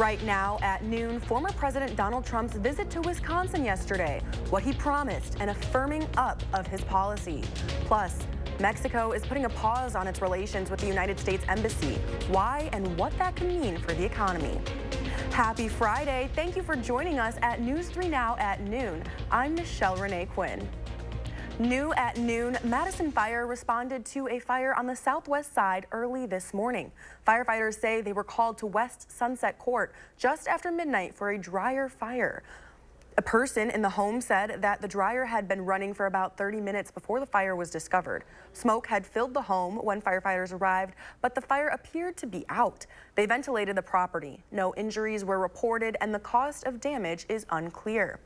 Right now at noon, former President Donald Trump's visit to Wisconsin yesterday, what he promised and a firming up of his policy. Plus, Mexico is putting a pause on its relations with the United States Embassy. Why and what that can mean for the economy. Happy Friday. Thank you for joining us at News 3 Now at noon. I'm Michelle Renee Quinn. New at noon, Madison Fire responded to a fire on the southwest side early this morning. Firefighters say they were called to West Sunset Court just after midnight for a dryer fire. A person in the home said that the dryer had been running for about 30 minutes before the fire was discovered. Smoke had filled the home when firefighters arrived, but the fire appeared to be out. They ventilated the property. No injuries were reported, and the cost of damage is unclear.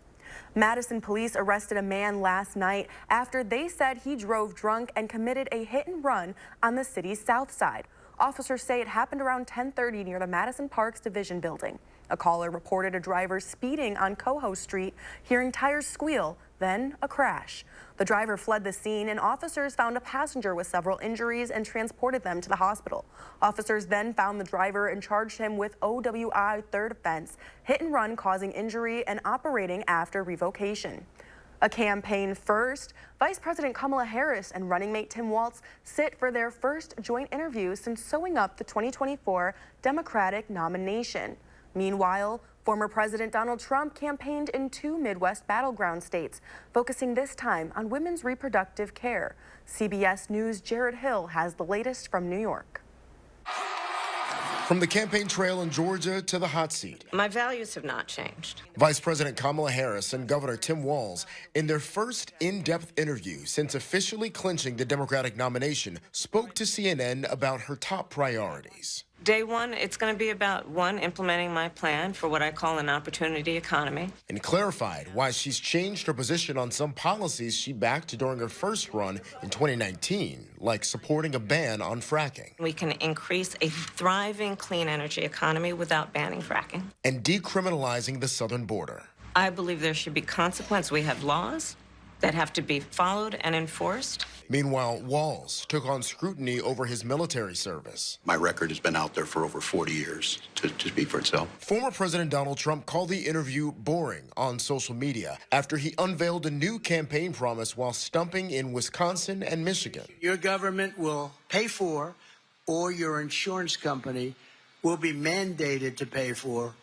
Madison police arrested a man last night after they said he drove drunk and committed a hit and run on the city's south side. Officers say it happened around 10:30 near the Madison Parks Division building. A caller reported a driver speeding on Coho Street, hearing tires squeal, then a crash. The driver fled the scene, and officers found a passenger with several injuries and transported them to the hospital. Officers then found the driver and charged him with OWI third offense, hit and run causing injury and operating after revocation. A campaign first, Vice President Kamala Harris and running mate Tim Walz sit for their first joint interview since sewing up the 2024 Democratic nomination. Meanwhile, former President Donald Trump campaigned in two Midwest battleground states, focusing this time on women's reproductive care. CBS News' Jared Hill has the latest from New York. From the campaign trail in Georgia to the hot seat, my values have not changed. Vice President Kamala Harris and Governor Tim Walz, in their first in-depth interview since officially clinching the Democratic nomination, spoke to CNN about her top priorities. Day one, it's going to be about, one, implementing my plan for what I call an opportunity economy. And clarified why she's changed her position on some policies she backed during her first run in 2019, like supporting a ban on fracking. We can increase a thriving clean energy economy without banning fracking. And decriminalizing the southern border. I believe there should be consequence. We have laws that have to be followed and enforced. Meanwhile, Walz took on scrutiny over his military service. My record has been out there for over 40 years to speak for itself. Former President Donald Trump called the interview boring on social media after he unveiled a new campaign promise while stumping in Wisconsin and Michigan. Your government will pay for, or your insurance company will be mandated to pay for,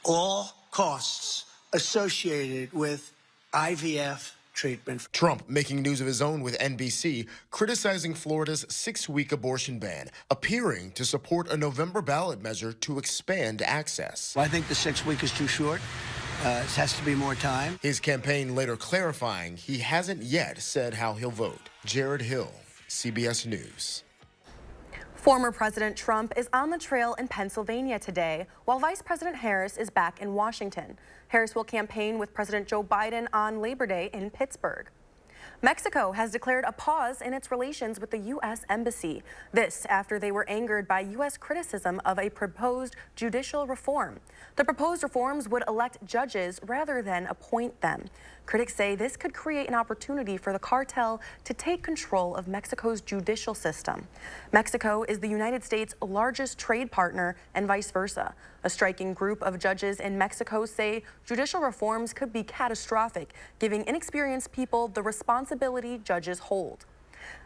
all costs associated with IVF treatment. Trump making news of his own with NBC, criticizing Florida's 6-week abortion ban, appearing to support a November ballot measure to expand access. I think the 6 week is too short. It has to be more time. His campaign later clarifying he hasn't yet said how he'll vote. Jared Hill, CBS News. Former President Trump is on the trail in Pennsylvania today, while Vice President Harris is back in Washington. Harris will campaign with President Joe Biden on Labor Day in Pittsburgh. Mexico has declared a pause in its relations with the U.S. Embassy. This after they were angered by U.S. criticism of a proposed judicial reform. The proposed reforms would elect judges rather than appoint them. Critics say this could create an opportunity for the cartel to take control of Mexico's judicial system. Mexico is the United States' largest trade partner and vice versa. A striking group of judges in Mexico say judicial reforms could be catastrophic, giving inexperienced people the responsibility judges hold.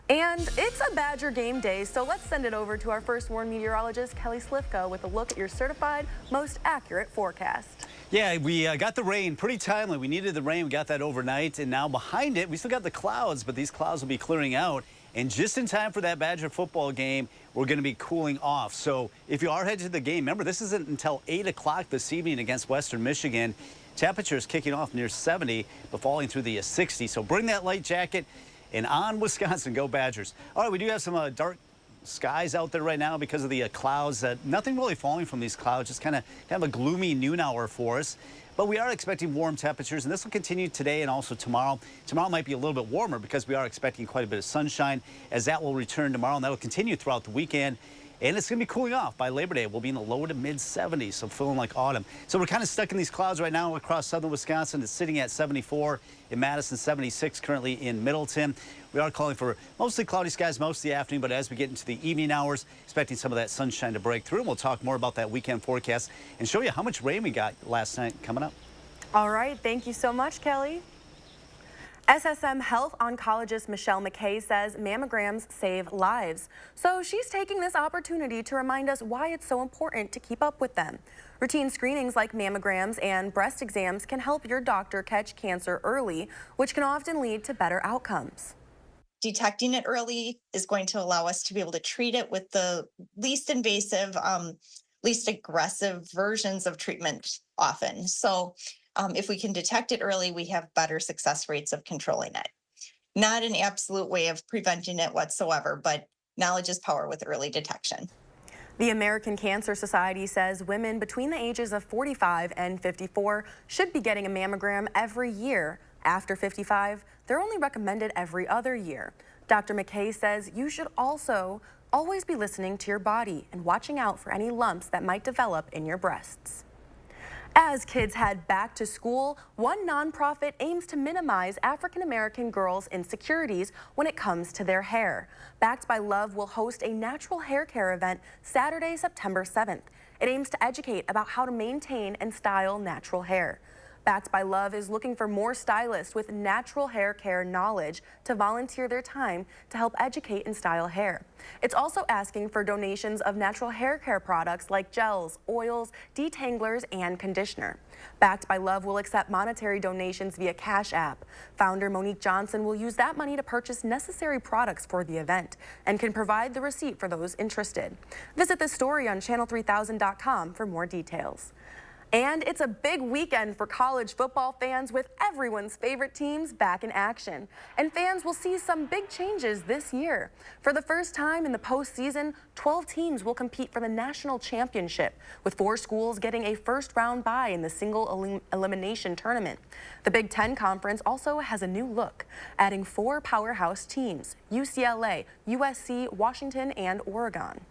And it's a Badger game day, so let's send it over to our first warned meteorologist, Kelly Slifka, with a look at your certified, most accurate forecast. Yeah, we got the rain pretty timely. We needed the rain. We got that overnight, and now behind it, we still got the clouds, but these clouds will be clearing out. And just in time for that Badger football game, we're going to be cooling off. So if you are headed to the game, remember, this isn't until 8 o'clock this evening against Western Michigan. Temperatures kicking off near 70, but falling through the 60. So bring that light jacket. And on Wisconsin, go Badgers. All right, we do have some dark skies out there right now because of the clouds. Nothing really falling from these clouds, just kind of a gloomy noon hour for us. But we are expecting warm temperatures, and this will continue today and also tomorrow. Tomorrow might be a little bit warmer because we are expecting quite a bit of sunshine, as that will return tomorrow, and that will continue throughout the weekend. And it's going to be cooling off by Labor Day. We'll be in the low to mid 70s, so feeling like autumn. So we're kind of stuck in these clouds right now across southern Wisconsin. It's sitting at 74 in Madison, 76 currently in Middleton. We are calling for mostly cloudy skies most of the afternoon, but as we get into the evening hours, expecting some of that sunshine to break through. And we'll talk more about that weekend forecast and show you how much rain we got last night coming up. All right, thank you so much, Kelly. SSM Health oncologist Michelle McKay says mammograms save lives. So she's taking this opportunity to remind us why it's so important to keep up with them. Routine screenings like mammograms and breast exams can help your doctor catch cancer early, which can often lead to better outcomes. Detecting it early is going to allow us to be able to treat it with the least invasive, least aggressive versions of treatment often. So if we can detect it early, we have better success rates of controlling it. Not an absolute way of preventing it whatsoever, but knowledge is power with early detection. The American Cancer Society says women between the ages of 45 and 54 should be getting a mammogram every year. After 55, they're only recommended every other year. Dr. McKay says you should also always be listening to your body and watching out for any lumps that might develop in your breasts. As kids head back to school, one nonprofit aims to minimize African-American girls' insecurities when it comes to their hair. Backed by Love will host a natural hair care event Saturday, September 7th. It aims to educate about how to maintain and style natural hair. Backed by Love is looking for more stylists with natural hair care knowledge to volunteer their time to help educate and style hair. It's also asking for donations of natural hair care products like gels, oils, detanglers, and conditioner. Backed by Love will accept monetary donations via Cash App. Founder Monique Johnson will use that money to purchase necessary products for the event and can provide the receipt for those interested. Visit this story on channel3000.com for more details. And it's a big weekend for college football fans with everyone's favorite teams back in action. And fans will see some big changes this year. For the first time in the postseason, 12 teams will compete for the national championship, with 4 schools getting a first-round bye in the single elimination tournament. The Big Ten Conference also has a new look, adding 4 powerhouse teams: UCLA, USC, Washington, and Oregon.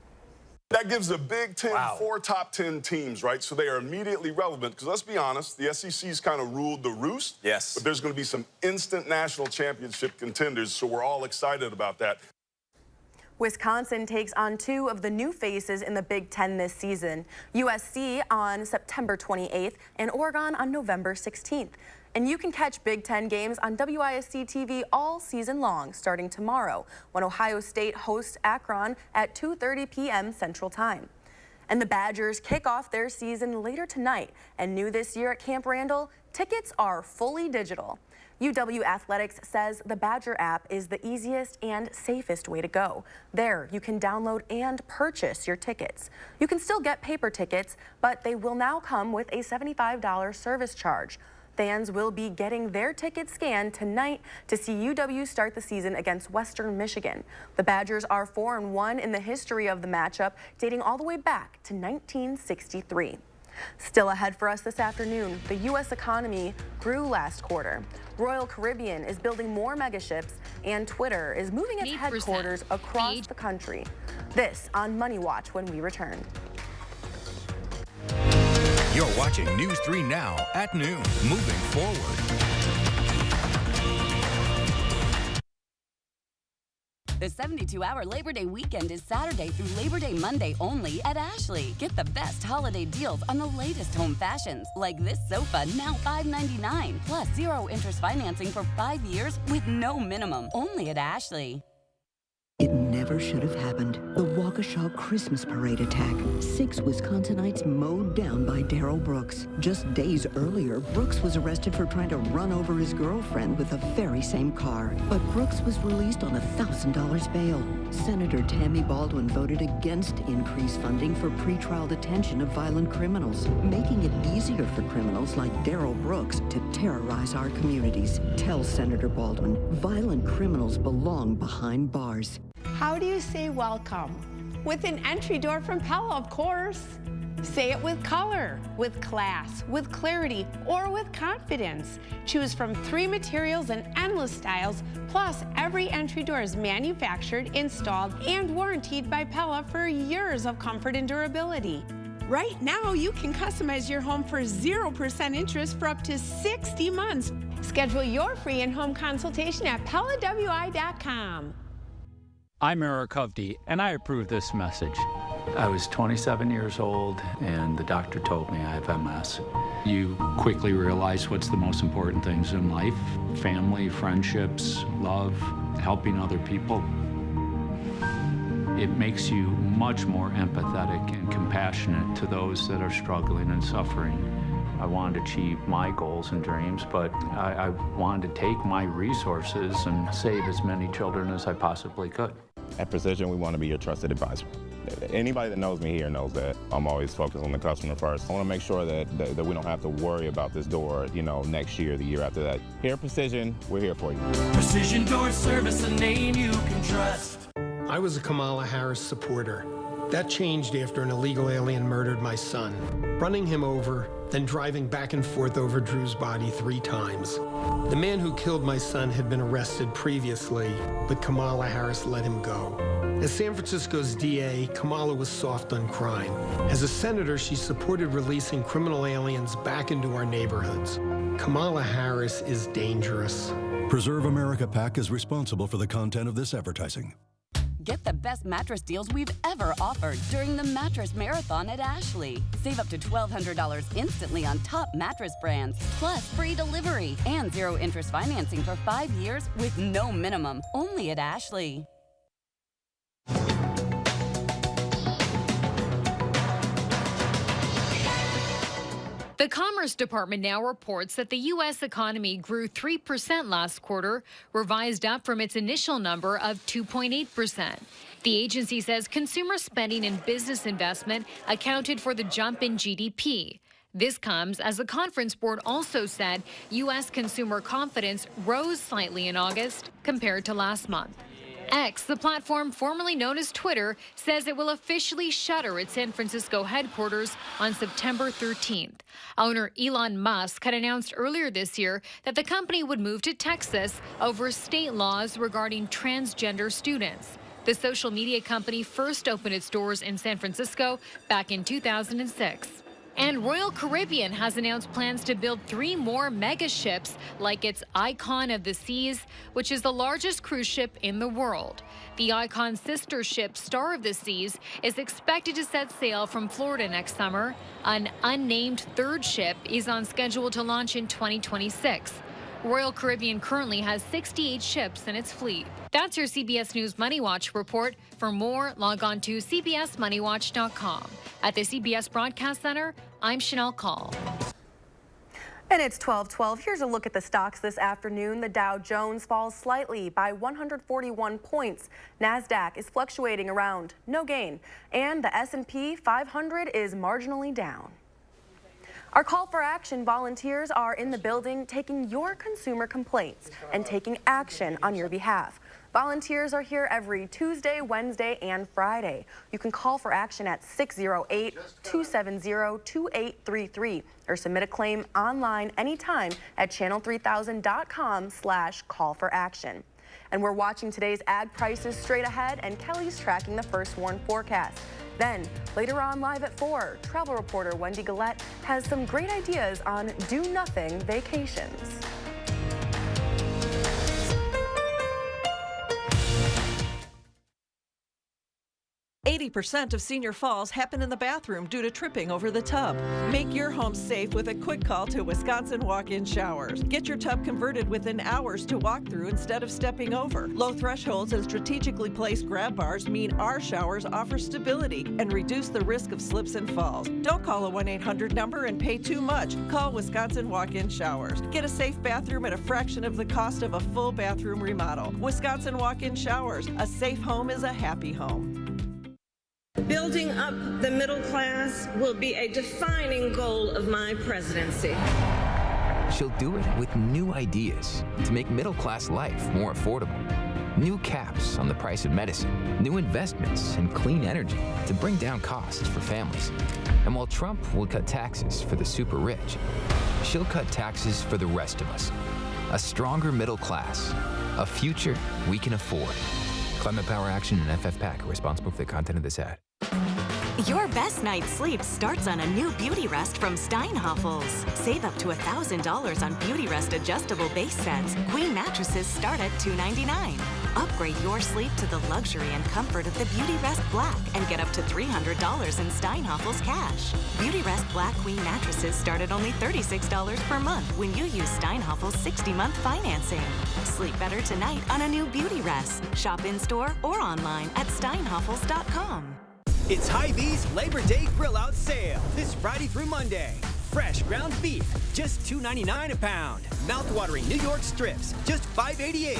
That gives the Big Ten 4 top 10 teams, right? So they are immediately relevant. Because let's be honest, the SEC's kind of ruled the roost. Yes. But there's going to be some instant national championship contenders, so we're all excited about that. Wisconsin takes on 2 of the new faces in the Big Ten this season: USC on September 28th and Oregon on November 16th. And you can catch Big Ten games on WISC-TV all season long, starting tomorrow, when Ohio State hosts Akron at 2:30 p.m. Central Time. And the Badgers kick off their season later tonight. And new this year at Camp Randall, tickets are fully digital. UW Athletics says the Badger app is the easiest and safest way to go. There, you can download and purchase your tickets. You can still get paper tickets, but they will now come with a $75 service charge. Fans will be getting their tickets scanned tonight to see UW start the season against Western Michigan. The Badgers are 4-1 in the history of the matchup, dating all the way back to 1963. Still ahead for us this afternoon, the U.S. economy grew last quarter. Royal Caribbean is building more megaships, and Twitter is moving its headquarters across the country. This on Money Watch when we return. You're watching News 3 Now at noon. Moving forward. The 72-hour Labor Day weekend is Saturday through Labor Day Monday only at Ashley. Get the best holiday deals on the latest home fashions, like this sofa, now $599, plus 0 interest financing for 5 years with no minimum. Only at Ashley. It never should have happened. The Waukesha Christmas Parade attack. 6 Wisconsinites mowed down by Darrell Brooks. Just days earlier, Brooks was arrested for trying to run over his girlfriend with the very same car. But Brooks was released on $1,000 bail. Senator Tammy Baldwin voted against increased funding for pretrial detention of violent criminals, making it easier for criminals like Darrell Brooks to terrorize our communities. Tell Senator Baldwin, violent criminals belong behind bars. How do you say welcome? With an entry door from Pella, of course. Say it with color, with class, with clarity, or with confidence. Choose from 3 materials and endless styles, plus every entry door is manufactured, installed, and warranted by Pella for years of comfort and durability. Right now, you can customize your home for 0% interest for up to 60 months. Schedule your free in-home consultation at PellaWI.com. I'm Eric Hovde, and I approve this message. I was 27 years old, and the doctor told me I have MS. You quickly realize what's the most important things in life: family, friendships, love, helping other people. It makes you much more empathetic and compassionate to those that are struggling and suffering. I wanted to achieve my goals and dreams, but I wanted to take my resources and save as many children as I possibly could. At Precision, we want to be your trusted advisor. Anybody that knows me here knows that I'm always focused on the customer first. I want to make sure that we don't have to worry about this door, next year, the year after that. Here at Precision, we're here for you. Precision Door Service, a name you can trust. I was a Kamala Harris supporter. That changed after an illegal alien murdered my son, running him over, then driving back and forth over Drew's body 3 times. The man who killed my son had been arrested previously, but Kamala Harris let him go. As San Francisco's DA, Kamala was soft on crime. As a senator, she supported releasing criminal aliens back into our neighborhoods. Kamala Harris is dangerous. Preserve America PAC is responsible for the content of this advertising. Get the best mattress deals we've ever offered during the Mattress Marathon at Ashley. Save up to $1,200 instantly on top mattress brands, plus free delivery and 0 interest financing for 5 years with no minimum. Only at Ashley. The Commerce Department now reports that the U.S. economy grew 3% last quarter, revised up from its initial number of 2.8%. The agency says consumer spending and business investment accounted for the jump in GDP. This comes as the Conference Board also said U.S. consumer confidence rose slightly in August compared to last month. X, the platform formerly known as Twitter, says it will officially shutter its San Francisco headquarters on September 13th. Owner Elon Musk had announced earlier this year that the company would move to Texas over state laws regarding transgender students. The social media company first opened its doors in San Francisco back in 2006. And Royal Caribbean has announced plans to build 3 more mega ships like its Icon of the Seas, which is the largest cruise ship in the world. The Icon's sister ship, Star of the Seas, is expected to set sail from Florida next summer. An unnamed 3rd ship is on schedule to launch in 2026. Royal Caribbean currently has 68 ships in its fleet. That's your CBS News Money Watch report. For more, log on to cbsmoneywatch.com. At the CBS Broadcast Center, I'm Chanel Call. And it's 12:12. Here's a look at the stocks this afternoon. The Dow Jones falls slightly by 141 points. NASDAQ is fluctuating around no gain. And the S&P 500 is marginally down. Our call for action volunteers are in the building taking your consumer complaints and taking action on your behalf. Volunteers are here every Tuesday, Wednesday, and Friday. You can call for action at 608-270-2833 or submit a claim online anytime at channel3000.com/call-for-action. And we're watching today's ag prices straight ahead, and Kelly's tracking the First Warn forecast. Then, later on live at 4, travel reporter Wendy Gillette has some great ideas on do-nothing vacations. 80% of senior falls happen in the bathroom due to tripping over the tub. Make your home safe with a quick call to Wisconsin Walk-In Showers. Get your tub converted within hours to walk through instead of stepping over. Low thresholds and strategically placed grab bars mean our showers offer stability and reduce the risk of slips and falls. Don't call a 1-800 number and pay too much. Call Wisconsin Walk-In Showers. Get a safe bathroom at a fraction of the cost of a full bathroom remodel. Wisconsin Walk-In Showers. A safe home is a happy home. Building up the middle class will be a defining goal of my presidency. She'll do it with new ideas to make middle-class life more affordable. new caps on the price of medicine, new investments in clean energy to bring down costs for families. And while Trump will cut taxes for the super rich, she'll cut taxes for the rest of us. A stronger middle class, a future we can afford. Climate Power Action and FFPAC are responsible for the content of this ad. Your best night's sleep starts on a new Beauty Rest from Steinhoffels. Save up to $1,000 on Beauty Rest adjustable base sets. Queen mattresses start at $299. Upgrade your sleep to the luxury and comfort of the Beauty Rest Black and get up to $300 in Steinhoffels cash. Beauty Rest Black Queen mattresses start at only $36 per month when you use Steinhoffels 60-month financing. Sleep better tonight on a new Beauty Rest. Shop in-store or online at steinhoffels.com. It's Hy-Vee's Labor Day Grill Out Sale this Friday through Monday. Fresh ground beef, just $2.99 a pound. Mouth-watering New York strips, just $5.88.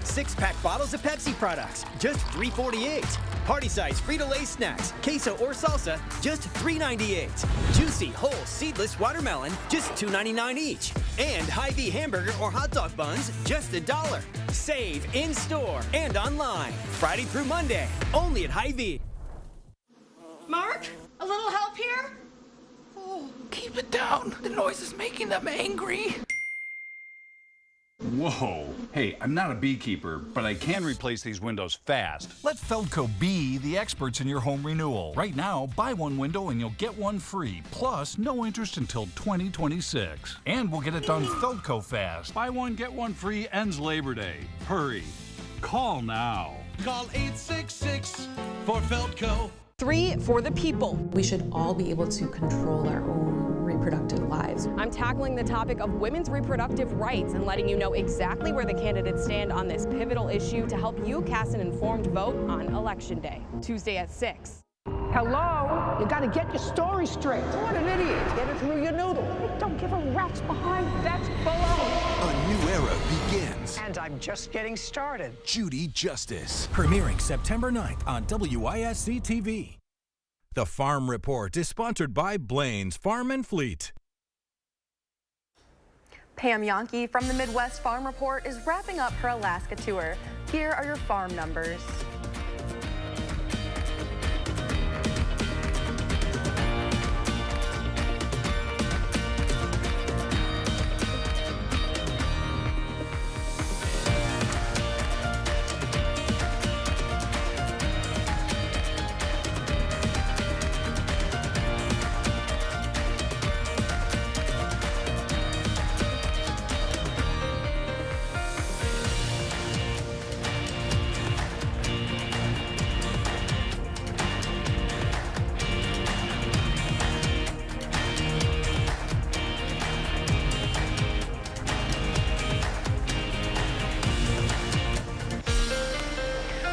6-pack bottles of Pepsi products, just $3.48. Party-size Frito-Lay snacks, queso or salsa, just $3.98. Juicy, whole, seedless watermelon, just $2.99 each. And Hy-Vee hamburger or hot dog buns, just $1. Save in-store and online. Friday through Monday, only at Hy-Vee. Mark, a little help here? Oh, keep it down. The noise is making them angry. Whoa. Hey, I'm not a beekeeper, but I can replace these windows fast. Let Feldco be the experts in your home renewal. Right now, buy one window and you'll get one free. Plus, no interest until 2026. And we'll get it done Feldco fast. Buy one, get one free ends Labor Day. Hurry. Call now. Call 866 for Feldco. 3 for the people. We should all be able to control our own reproductive lives. I'm tackling the topic of women's reproductive rights and letting you know exactly where the candidates stand on this pivotal issue to help you cast an informed vote on Election Day, Tuesday at 6. Hello? You gotta get your story straight. What an idiot. Get it through your noodle. Don't give a rat's behind. That's baloney. A new era begins. And I'm just getting started. Judy Justice. Premiering September 9th on WISC-TV. The Farm Report is sponsored by Blaine's Farm and Fleet. Pam Yonke from the Midwest Farm Report is wrapping up her Alaska tour. Here are your farm numbers.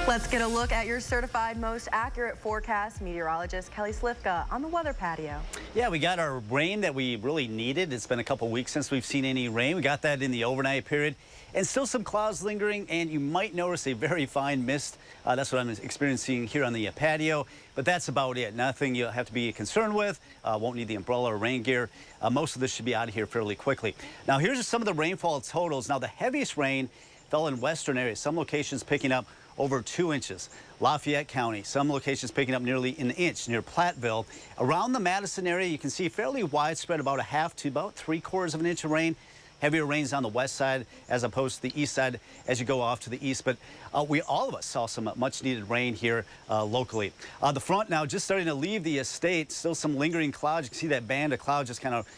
Let's get a look at your certified most accurate forecast. Meteorologist Kelly Slifka on the weather patio. Yeah, we got our rain that we really needed. It's been a couple weeks since we've seen any rain. We got that in the overnight period. And still some clouds lingering, and you might notice a very fine mist. That's what I'm experiencing here on the patio. But that's about it. Nothing you'll have to be concerned with. Won't need the umbrella or rain gear. Most of this should be out of here fairly quickly. Now, here's some of the rainfall totals. Now, the heaviest rain fell in western areas. Some locations picking up over 2 inches. Lafayette County, some locations picking up nearly an inch near Platteville. Around the Madison area, you can see fairly widespread, about a half to about 3/4 of an inch of rain. Heavier rains on the west side as opposed to the east side as you go off to the east. But all of us saw some much needed rain here locally. The front now just starting to leave the estate. Still some lingering clouds. You can see that band of clouds just kind of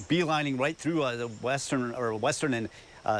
beelining right through the western and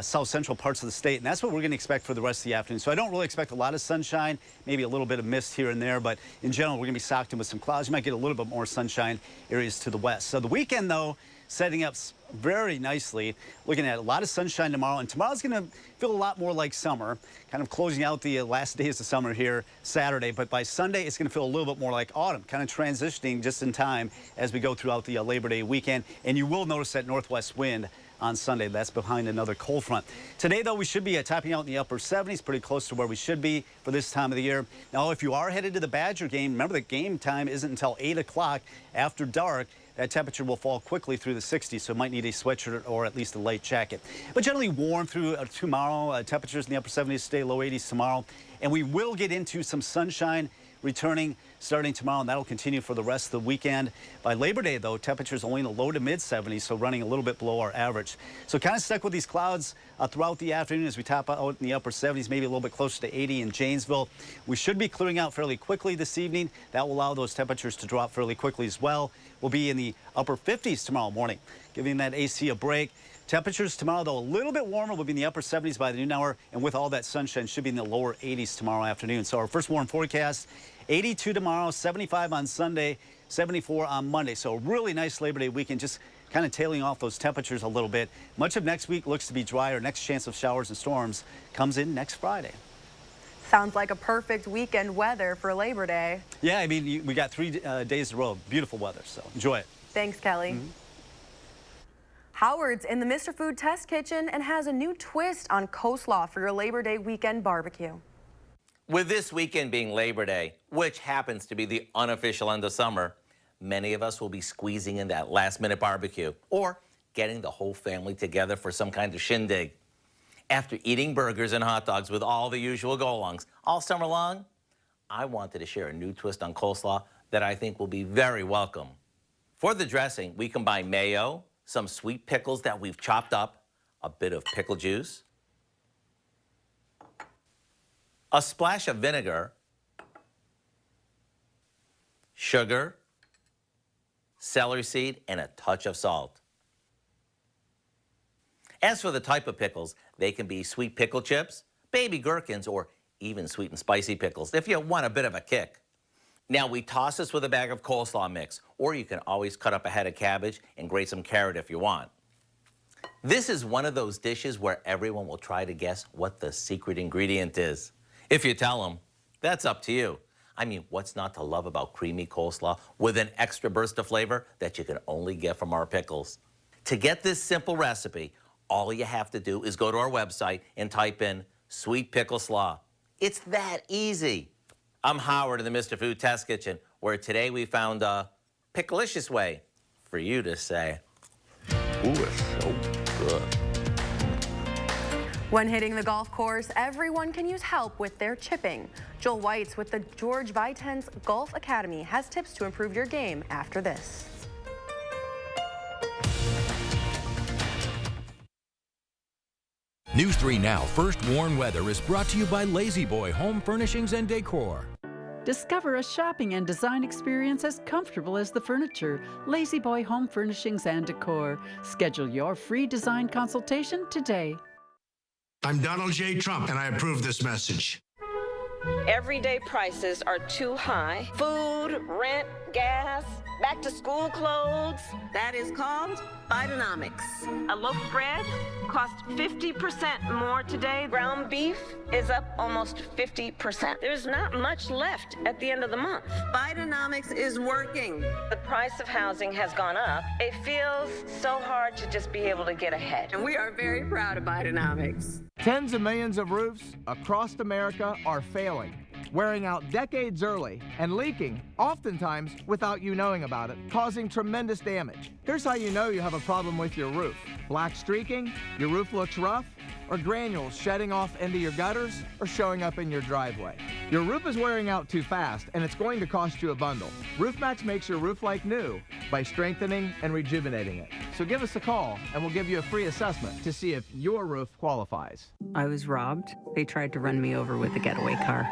south central parts of the state, and that's what we're going to expect for the rest of the afternoon. So I don't really expect a lot of sunshine, maybe a little bit of mist here and there, but in general, we're going to be socked in with some clouds. You might get a little bit more sunshine areas to the west. So the weekend, though, setting up very nicely. Looking at a lot of sunshine tomorrow, and tomorrow's going to feel a lot more like summer, kind of closing out the last days of summer here Saturday. But by Sunday, it's going to feel a little bit more like autumn, kind of transitioning just in time as we go throughout the Labor Day weekend. And you will notice that northwest wind on Sunday. That's behind another cold front. Today, though, we should be topping out in the upper 70s, pretty close to where we should be for this time of the year. Now, if you are headed to the Badger game, remember that game time isn't until 8 o'clock after dark. That temperature will fall quickly through the 60s, so you might need a sweatshirt or at least a light jacket. But generally warm through tomorrow. Temperatures in the upper 70s, stay low 80s tomorrow. And we will get into some sunshine returning starting tomorrow, and that'll continue for the rest of the weekend. By Labor Day, though, temperatures only in the low to mid 70s, so running a little bit below our average. So kind of stuck with these clouds throughout the afternoon as we top out in the upper 70s, maybe a little bit closer to 80 in Janesville. We should be clearing out fairly quickly this evening. That will allow those temperatures to drop fairly quickly as well. We'll be in the upper 50s tomorrow morning, giving that AC a break. Temperatures tomorrow, though, a little bit warmer. We'll be in the upper 70s by the noon hour, and with all that sunshine, should be in the lower 80s tomorrow afternoon. So our first warm forecast, 82 tomorrow, 75 on Sunday, 74 on Monday. So a really nice Labor Day weekend, just kind of tailing off those temperatures a little bit. Much of next week looks to be drier. Next chance of showers and storms comes in next Friday. Sounds like a perfect weekend weather for Labor Day. Yeah, I mean, we got 3 days in a row. Beautiful weather, so enjoy it. Thanks, Kelly. Howard's in the Mr. Food Test Kitchen and has a new twist on coleslaw for your Labor Day weekend barbecue. With this weekend being Labor Day, which happens to be the unofficial end of summer, many of us will be squeezing in that last-minute barbecue or getting the whole family together for some kind of shindig. After eating burgers and hot dogs with all the usual go-alongs all summer long, I wanted to share a new twist on coleslaw that I think will be very welcome. For the dressing, we combine mayo, some sweet pickles that we've chopped up, a bit of pickle juice, a splash of vinegar, sugar, celery seed, and a touch of salt. As for the type of pickles, they can be sweet pickle chips, baby gherkins, or even sweet and spicy pickles if you want a bit of a kick. Now we toss this with a bag of coleslaw mix, or you can always cut up a head of cabbage and grate some carrot if you want. This is one of those dishes where everyone will try to guess what the secret ingredient is. If you tell them, that's up to you. I mean, what's not to love about creamy coleslaw with an extra burst of flavor that you can only get from our pickles? To get this simple recipe, all you have to do is go to our website and type in sweet pickle slaw. It's that easy. I'm Howard in the Mr. Food Test Kitchen, where today we found a picklicious way for you to say, ooh, it's so good. When hitting the golf course, everyone can use help with their chipping. Joel Whites with the George Vitens Golf Academy has tips to improve your game after this. News 3 Now First Warn Weather is brought to you by Lazy Boy Home Furnishings and Decor. Discover a shopping and design experience as comfortable as the furniture. Lazy Boy Home Furnishings and Decor. Schedule your free design consultation today. I'm Donald J. Trump, and I approve this message. Everyday prices are too high. Food, rent, gas, back to school clothes. That is called Bidenomics. A loaf of bread costs 50% more today. Ground beef is up almost 50%. There's not much left at the end of the month. Bidenomics is working. The price of housing has gone up. It feels so hard to just be able to get ahead. And we are very proud of Bidenomics. Tens of millions of roofs across America are failing, wearing out decades early and leaking, oftentimes without you knowing about it, causing tremendous damage. Here's how you know you have a problem with your roof. Black streaking, your roof looks rough, or granules shedding off into your gutters or showing up in your driveway. Your roof is wearing out too fast, and it's going to cost you a bundle. RoofMax makes your roof like new by strengthening and rejuvenating it. So give us a call, and we'll give you a free assessment to see if your roof qualifies. I was robbed. They tried to run me over with a getaway car.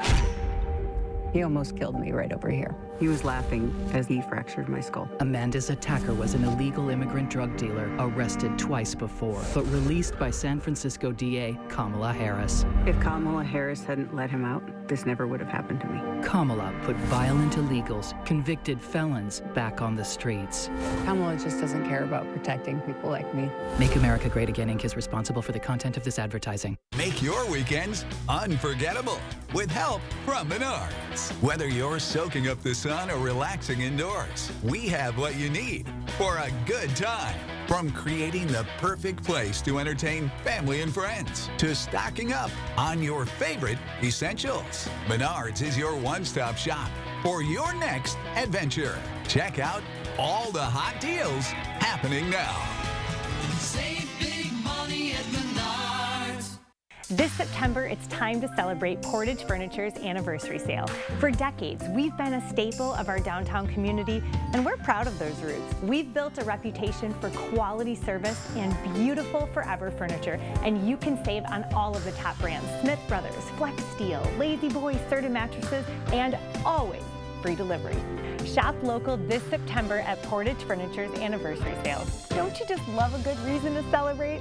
He almost killed me right over here. He was laughing as he fractured my skull. Amanda's attacker was an illegal immigrant drug dealer, arrested twice before, but released by San Francisco DA Kamala Harris. If Kamala Harris hadn't let him out, this never would have happened to me. Kamala put violent illegals, convicted felons, back on the streets. Kamala just doesn't care about protecting people like me. Make America Great Again Inc. is responsible for the content of this advertising. Make your weekends unforgettable with help from Menards. Whether you're soaking up the sun sun or relaxing indoors, we have what you need for a good time. From creating the perfect place to entertain family and friends, to stocking up on your favorite essentials, Menards is your one-stop shop for your next adventure. Check out all the hot deals happening now. Save big money at Menards. This September, it's time to celebrate Portage Furniture's anniversary sale. For decades, we've been a staple of our downtown community, and we're proud of those roots. We've built a reputation for quality service and beautiful forever furniture, and you can save on all of the top brands: Smith Brothers, Flex Steel, Lazy Boy, Serta mattresses, and always free delivery. Shop local this September at Portage Furniture's anniversary sale. Don't you just love a good reason to celebrate?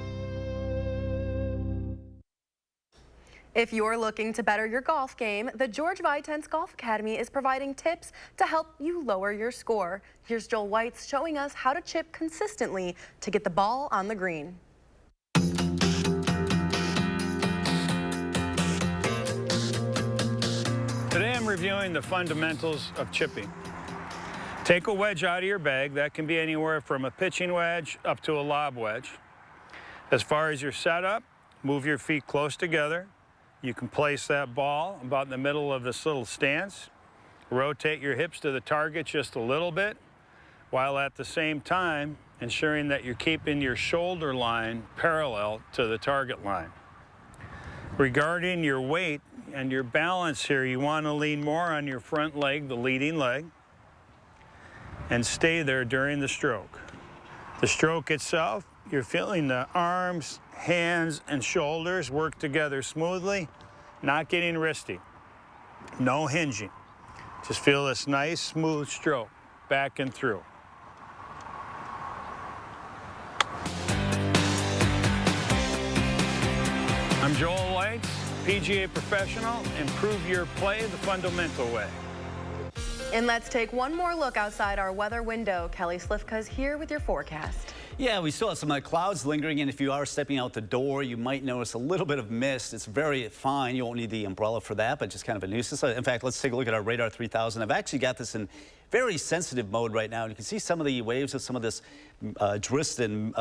If you're looking to better your golf game, the George Vitense Golf Academy is providing tips to help you lower your score. Here's Joel Weitz showing us how to chip consistently to get the ball on the green. Today I'm reviewing the fundamentals of chipping. Take a wedge out of your bag. That can be anywhere from a pitching wedge up to a lob wedge. As far as your setup, move your feet close together. You can place that ball about in the middle of this little stance. Rotate your hips to the target just a little bit, while at the same time ensuring that you're keeping your shoulder line parallel to the target line. Regarding your weight and your balance here, you want to lean more on your front leg, the leading leg, and stay there during the stroke. The stroke itself, you're feeling the arms, hands, and shoulders work together smoothly, not getting wristy. No hinging. Just feel this nice, smooth stroke back and through. I'm Joel Weitz, PGA professional. Improve your play the fundamental way. And let's take one more look outside our weather window. Kelly Slifka's here with your forecast. Yeah, we still have some clouds lingering, and if you are stepping out the door, you might notice a little bit of mist. It's very fine. You won't need the umbrella for that, but just kind of a nuisance. In fact, let's take a look at our Radar 3000. I've actually got this in very sensitive mode right now, and you can see some of the waves of some of this drift and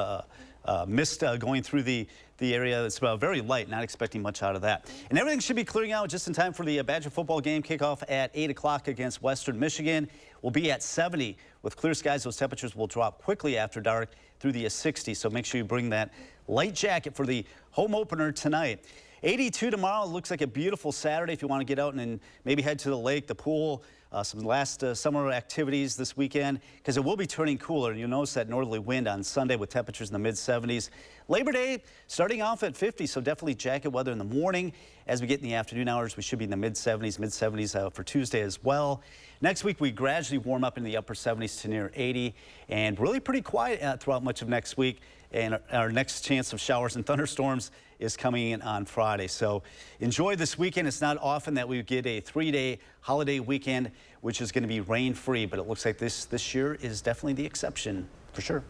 mist going through the area. It's very light, not expecting much out of that. And everything should be clearing out just in time for the Badger football game kickoff at 8 o'clock against Western Michigan. We'll be at 70 with clear skies. Those temperatures will drop quickly after dark through the 60s, so make sure you bring that light jacket for the home opener tonight. 82 tomorrow. It looks like a beautiful Saturday if you want to get out and maybe head to the lake, the pool, some last summer activities this weekend, because it will be turning cooler. And you'll notice that northerly wind on Sunday with temperatures in the mid-70s. Labor Day starting off at 50, so definitely jacket weather in the morning. As we get in the afternoon hours, we should be in the mid-70s for Tuesday as well. Next week, we gradually warm up in the upper 70s to near 80, and really pretty quiet throughout much of next week. And our next chance of showers and thunderstorms is coming in on Friday. So enjoy this weekend. It's not often that we get a 3-day holiday weekend, which is going to be rain-free, but it looks like this year is definitely the exception for sure.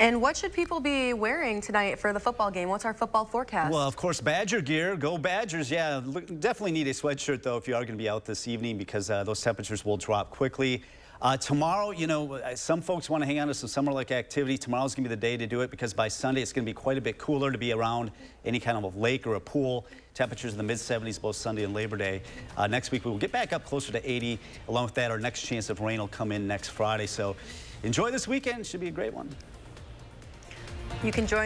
And what should people be wearing tonight for the football game? What's our football forecast? Well, of course, Badger gear. Go Badgers. Yeah, definitely need a sweatshirt, though, if you are going to be out this evening, because those temperatures will drop quickly. Tomorrow, you know, some folks want to hang on to some summer-like activity. Tomorrow's going to be the day to do it, because by Sunday it's going to be quite a bit cooler to be around any kind of a lake or a pool. Temperatures in the mid-70s both Sunday and Labor Day. Next week we will get back up closer to 80. Along with that, our next chance of rain will come in next Friday. So enjoy this weekend. Should be a great one. You can join